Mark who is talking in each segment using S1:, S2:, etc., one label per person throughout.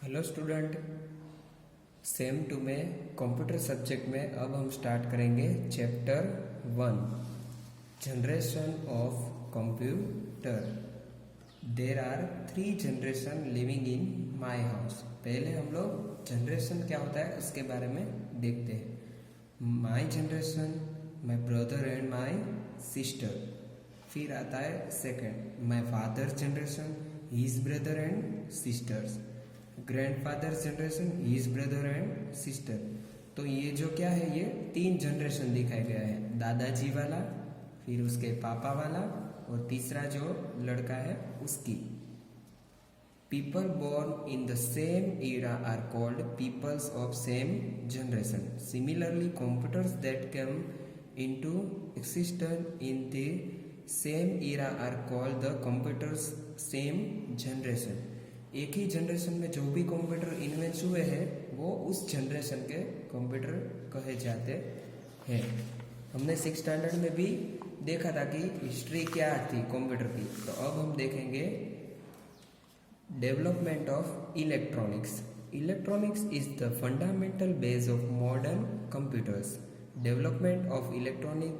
S1: Hello student, sem two में computer subject में अब हम स्टार्ट करेंगे chapter 1 generation of computer. There are 3 generation living in my house. पहले हम लोग जनरेशन क्या होता है उसके बारे में देखते हैं। My generation, my brother and my sister. फिर आता है second, my father generation, his brother and sisters. Grandfather generation, his brother and sister. तो ये जो क्या है, ये 3 जनरेशन दिखाया गया है। दादाजी वाला, फिर उसके पापा वाला, और तीसरा जो लड़का है उसकी। People born in the same era are called peoples of same generation. Similarly computers that come into existence in the same era are called the computers same generation। एक ही जनरेशन में जो भी कंप्यूटर इन्वेंट हुए हैं वो उस generation के computer कहे जाते हैं। हमने 6 स्टैंडर्ड में भी देखा था कि हिस्ट्री क्या थी कंप्यूटर की। तो अब हम देखेंगे development of electronics. Electronics is the fundamental base of modern computers. Development of electronic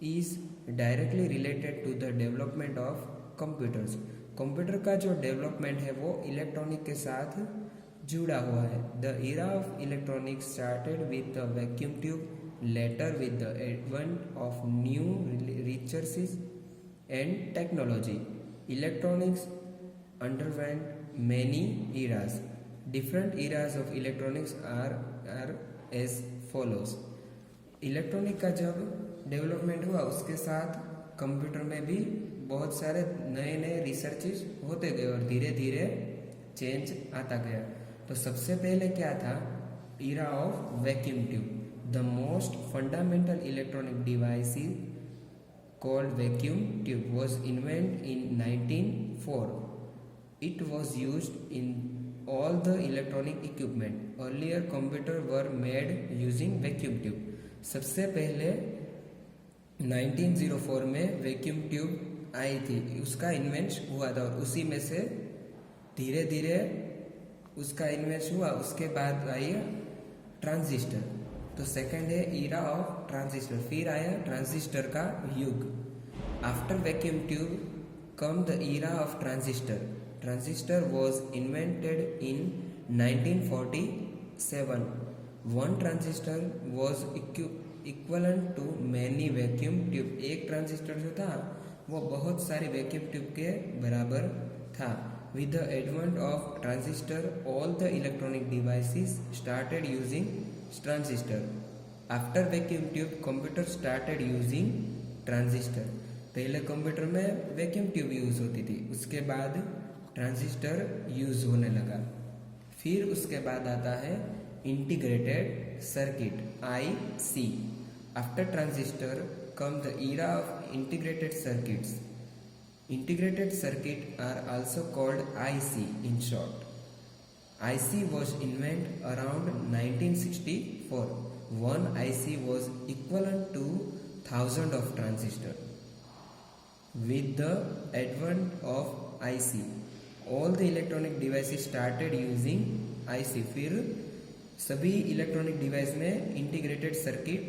S1: is directly related to the development of computers. Computer का जो डेवलपमेंट है वो इलेक्ट्रॉनिक के साथ जुड़ा हुआ है। The era of electronics started with the vacuum tube, later with the advent of new researches and technology. Electronics underwent many eras. Different eras of electronics are as follows। Electronic का जब development हुआ उसके साथ computer में भी बहुत सारे नए नए रिसर्चेस होते गए और धीरे धीरे चेंज आता गया। तो सबसे पहले क्या था, era of vacuum tube. The most fundamental electronic device called vacuum tube was invented in 1904। It was used in all the electronic equipment. Earlier computers were made using vacuum tube। सबसे पहले 1904 में वैक्यूम ट्यूब आई थी, उसका invent हुआ था और उसी में से धीरे धीरे उसका इन्वेंट हुआ। उसके बाद आई ट्रांजिस्टर। तो सेकंड है ईरा ऑफ ट्रांजिस्टर। फिर आया ट्रांजिस्टर का युग। After vacuum tube came the era of transistor. Transistor was invented in 1947। One transistor was equivalent to many vacuum tube. एक ट्रांजिस्टर जो था वो बहुत सारी वैक्यूम ट्यूब के बराबर था। With the advent of transistor all the electronic devices started using transistor. After vacuum tube computer started using transistor. पहले कंप्यूटर में वैक्यूम ट्यूब यूज होती थी, उसके बाद ट्रांजिस्टर यूज होने लगा। फिर उसके बाद आता है integrated circuit, IC। After transistor came the era of integrated circuits. Integrated circuit are also called IC in short। IC was invented around 1964। One IC was equivalent to thousands of transistors। With the advent of IC, all the electronic devices started using IC। फिर सभी electronic device में integrated circuit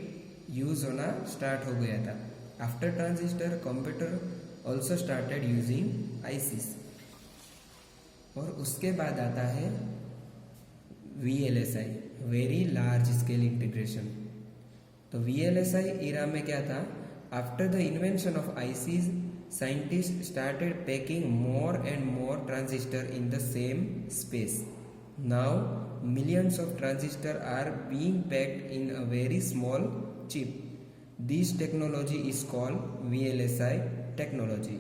S1: use होना start हो गया था। After transistor computer also started using ICs। और उसके बाद आता है VLSI, very large scale integration. तो VLSI इरा में क्या था, after the invention of ICs scientists started packing more and more transistors in the same space। Now millions of transistors are being packed in a very small chip। This technology is called VLSI technology।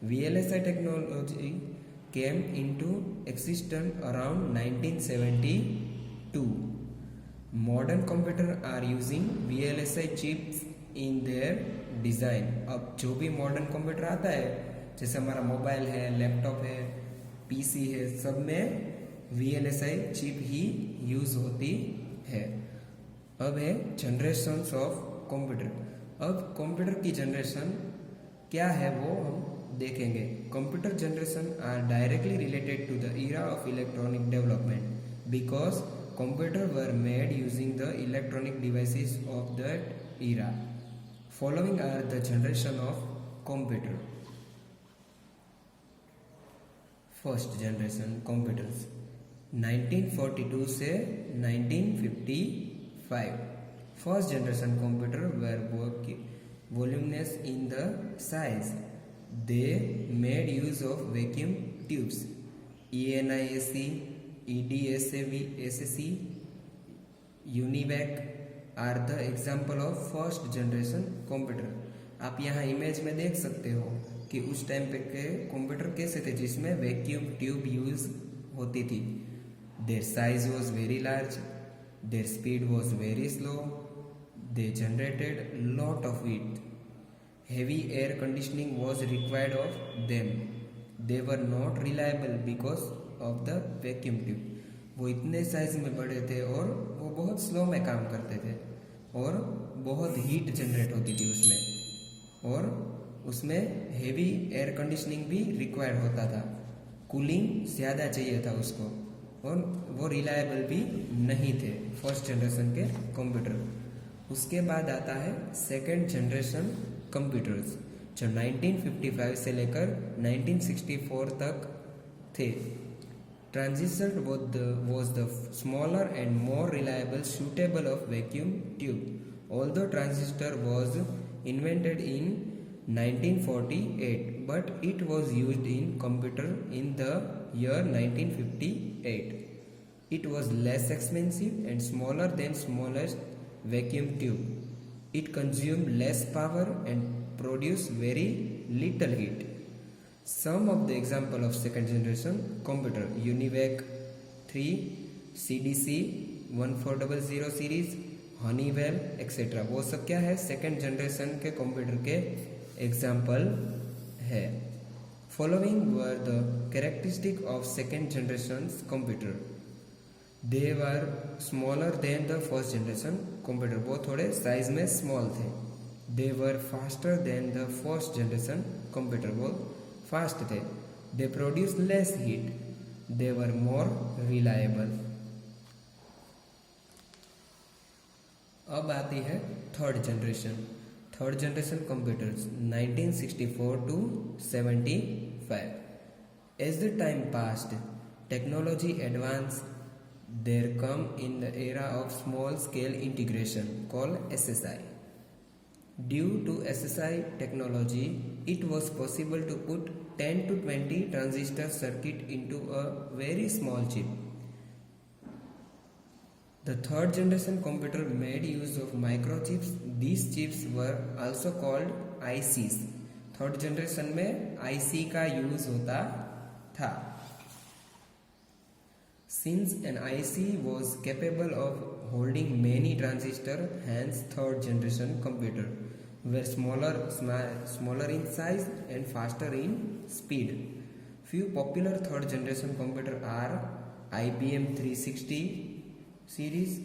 S1: VLSI technology came into existence around 1972। Modern computers are using VLSI chips in their design. अब जो भी modern computer आता है, जैसे हमारा mobile है, laptop है, PC है, सब में VLSI चिप ही यूज होती है। अब है जनरेशन्स ऑफ कंप्यूटर। अब कंप्यूटर की जनरेशन क्या है वो हम देखेंगे। Computer generation are directly related to the era of electronic development because computers were made using the electronic devices of that era. Following are the generation of computer. First generation computers 1942 से 1955. First generation computer were voluminous in the size. They made use of vacuum tubes. ENIAC, EDSAC, UNIVAC are the example of first generation computer. आप यहाँ image में देख सकते हो कि उस time पे के कंप्यूटर कैसे थे जिसमें वैक्यूम ट्यूब यूज होती थी. Their size was very large, there speed was very slow, they generated lot of heat, heavy air conditioning was required of them, they were not reliable because of the vacuum tube. वो इतने size में बड़े थे और वो बहुत slow में काम करते थे और बहुत हीट जनरेट होती थी उसमें, और उसमें हेवी एयर कंडीशनिंग भी रिक्वायर्ड होता था. कूलिंग ज़्यादा चाहिए था उसको, और वो रिलायबल भी नहीं थे फर्स्ट जनरेशन के कंप्यूटर. उसके बाद आता है सेकेंड जनरेशन कंप्यूटर्स जो 1955 से लेकर 1964 तक थे. Transistor was the smaller and more reliable suitable of vacuum tube. Although transistor was invented in 1948, but it was used in computer in the year 1958. It was less expensive and smaller than smallest vacuum tube. It consumed less power and produced very little heat. Some of the example of second generation computer: UNIVAC 3, CDC 1400 series, Honeywell etc. वो सब क्या है, second generation के computer के example है. Following were the characteristic of second generation computer. They were smaller than the first generation computer. वो थोड़े size में स्मॉल थे. They were faster than the first generation computer. वो फास्ट थे. They produce less heat. They were more reliable. अब आती है third generation. Third generation computers 1964 to 75. As the time passed, technology advanced. There come in the era of small scale integration called SSI. Due to SSI technology, it was possible to put 10 to 20 transistor circuit into a very small chip. The third generation computer made use of microchips. These chips were also called ICs. Third generation में IC का use होता था. Since an IC was capable of holding many transistors, hence third generation computer were smaller in size and faster in speed. Few popular third generation computer are IBM 360 series,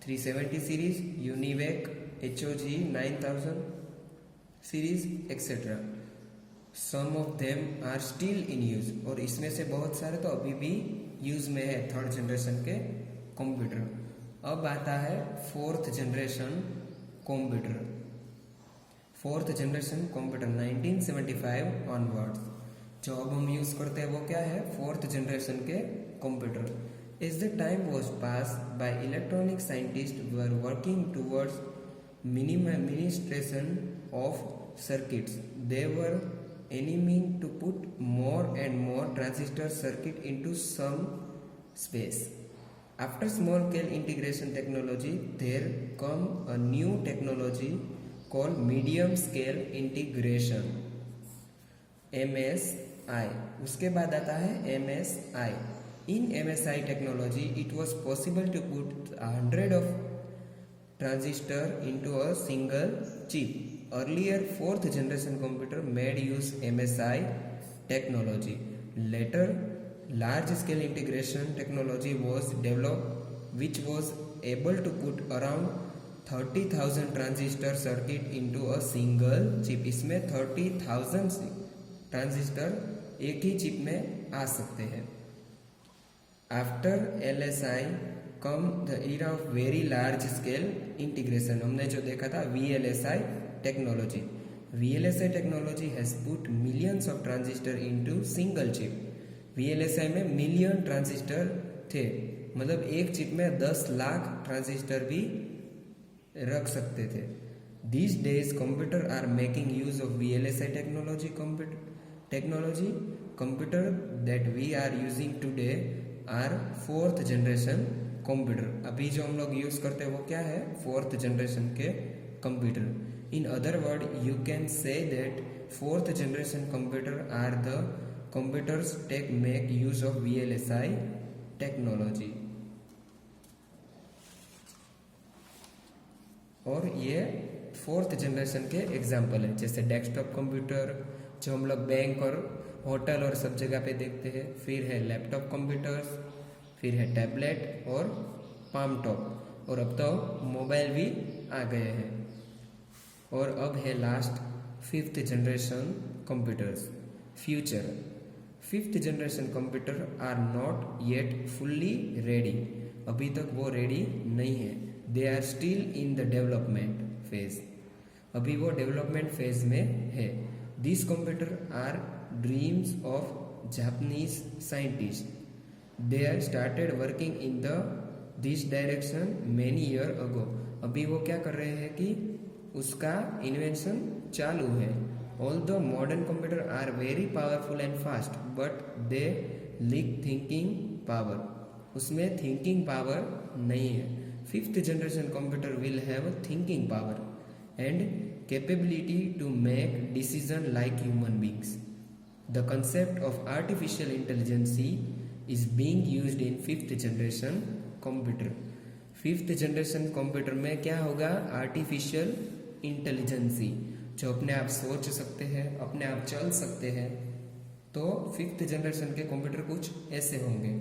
S1: 370 series, UNIVAC, HOG 9000 series etc. Some of them are still in use. और इसमें से बहुत सारे तो अभी भी use में है थर्ड जनरेशन के कंप्यूटर. अब आता है fourth generation computer. Fourth generation computer 1975 onwards. जो अब हम यूज करते हैं वो क्या है, फोर्थ जनरेशन के computer. As the time was passed by, electronic scientists were working towards minimization of circuits. They were aiming to put more and more transistor circuit into some space. After small scale integration technology, there come a new technology called medium scale integration, MSI. उसके बाद आता है MSI. In MSI technology, it was possible to put 100 of transistor into a single chip. Earlier, fourth generation computer made use MSI technology. Later, large scale integration technology was developed, which was able to put around 30,000 transistor circuit into a single chip. इसमें 30,000 transistor एक ही chip में आ सकते हैं. After LSI come the era of very large scale integration. हमने जो देखा था VLSI technology. VLSI technology has put millions of transistor into single chip. VLSI में मिलियन ट्रांजिस्टर थे, मतलब एक चिप में 10 लाख ट्रांजिस्टर भी रख सकते थे। These days computer are making use of VLSI technology computer that we are using today are 4th generation computer। अभी जो हम लोग यूज करते हैं वो क्या है? 4th generation के computer. In other word you can say that 4th generation computer are the computers that make use of VLSI technology। और ये 4th जनरेशन के एग्जाम्पल है, जैसे डेस्कटॉप कंप्यूटर जो हम लोग बैंक और होटल और सब जगह पे देखते हैं, फिर है लैपटॉप कंप्यूटर्स, फिर है टैबलेट और पाम टॉप, और अब तो मोबाइल भी आ गए हैं। और अब है last 5th generation computers. Future 5th generation computer are not yet fully ready. अभी तक वो रेडी नहीं है। They are still in the development phase. अभी वो डेवलपमेंट फेज में है। This computer are dreams of Japanese scientist. They are started working in this direction many year ago. अभी वो क्या कर रहे हैं कि उसका इन्वेंशन चालू है। Although modern computer are very powerful and fast but they lack thinking power. उसमें थिंकिंग पावर नहीं है। 5th generation computer will have thinking power and capability to make decision like human beings. The concept of artificial intelligence is being used in 5th generation computer। 5th generation computer में क्या होगा? Artificial intelligence, जो अपने आप सोच सकते हैं, अपने आप चल सकते हैं। तो 5th जनरेशन के कंप्यूटर कुछ ऐसे होंगे।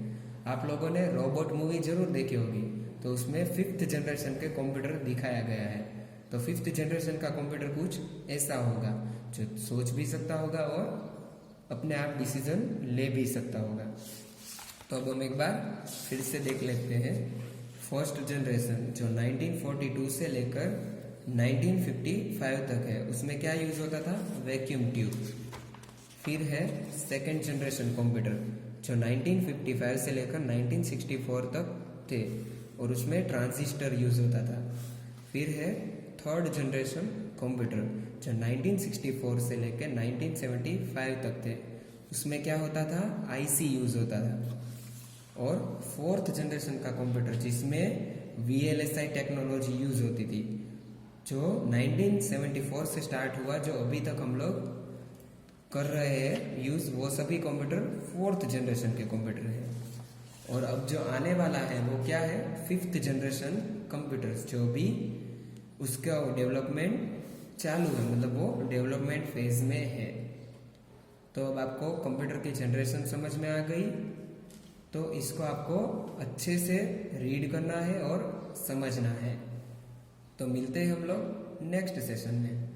S1: आप लोगों ने रोबोट मूवी जरूर देखी होगी, तो उसमें 5th जनरेशन के कंप्यूटर दिखाया गया है। तो 5th जनरेशन का कंप्यूटर कुछ ऐसा होगा, जो सोच भी सकता होगा और अपने आप डिसीजन ले भी सकता होगा। तो अब हम एक बार फिर से देख लेते हैं। फर्स्ट जनरेशन जो 1942 से लेकर 1955 तक है, उसमें क्या यूज होता था? Vacuum tube. फिर है सेकेंड जनरेशन कंप्यूटर जो 1955 से लेकर 1964 तक थे, और उसमें ट्रांजिस्टर यूज होता था। फिर है थर्ड जनरेशन कंप्यूटर जो 1964 से लेकर 1975 तक थे, उसमें क्या होता था? IC यूज होता था। और 4th जनरेशन का कंप्यूटर जिसमें VLSI टेक्नोलॉजी यूज होती थी, जो 1974 से स्टार्ट हुआ, जो अभी तक हम लोग कर रहे हैं यूज, वो सभी कंप्यूटर 4th जनरेशन के कंप्यूटर है। और अब जो आने वाला है वो क्या है? 5th जनरेशन कंप्यूटर्स, जो भी उसका डेवलपमेंट चालू है, मतलब वो डेवलपमेंट फेज में है। तो अब आपको कंप्यूटर की जनरेशन समझ में आ गई, तो इसको आपको अच्छे से रीड करना है और समझना है। तो मिलते हैं हम लोग नेक्स्ट सेशन में।